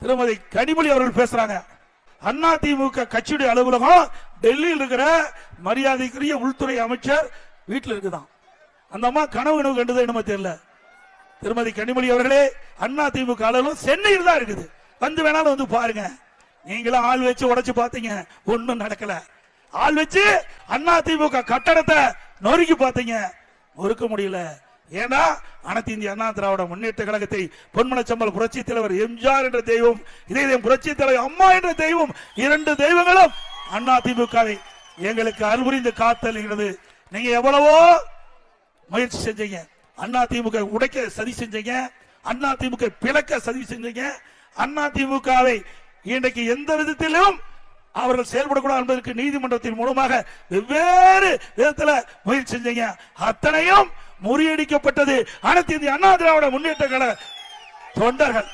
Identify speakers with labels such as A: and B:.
A: திருமதி கனிமொழி அவர்கள் பேசுறாங்க. அதிமுக கட்சியுடைய அலுவலகம் டெல்லியில் இருக்கிற மரியாதைக்குரிய உள்துறை அமைச்சர் வீட்டில் இருக்குதான். அந்த அம்மா கனவு கண்டது என்னமோ தெரியல. திருமதி கனிமொழி அவர்களே, அதிமுக அலுவலகம் சென்னையில் தான் இருக்குது. வந்து வேணாலும் வந்து பாருங்க. நீங்களும் ஆள் வச்சு உடைச்சு பாத்தீங்க, ஒண்ணும் நடக்கல. ஆள் வச்சு அதிமுக கட்டடத்தை நொறுக்கி பாத்தீங்க, நொறுக்க முடியல. ஏன்னா அனைத்து இந்திய அண்ணா திராவிட முன்னேற்ற கழகத்தை பொன்மனச்சம்பல் புரட்சி தலைவர் எம்ஜிஆர் என்ற தெய்வம், இதே புரட்சி தலைவர் அம்மா என்ற தெய்வம், இரண்டு தெய்வங்களும் அதிமுகவை எங்களுக்கு அருள்புரிந்து காத்தல்கிறது. நீங்க எவ்வளவோ முயற்சி செஞ்சீங்க, அதிமுக உடைக்க சதி செஞ்சீங்க, அதிமுக பிளக்க சதி செஞ்சீங்க. அதிமுகவை இன்றைக்கு எந்த விதத்திலும் அவர்கள் செயல்படக்கூடாது என்பதற்கு நீதிமன்றத்தின் மூலமாக வெவ்வேறு விதத்தில் முயற்சி செஞ்சீங்க. அத்தனையும் முறியடிக்கப்பட்டது அனைத்து இந்திய அண்ணா திராவிட முன்னேற்ற கழக தொண்டர்கள்.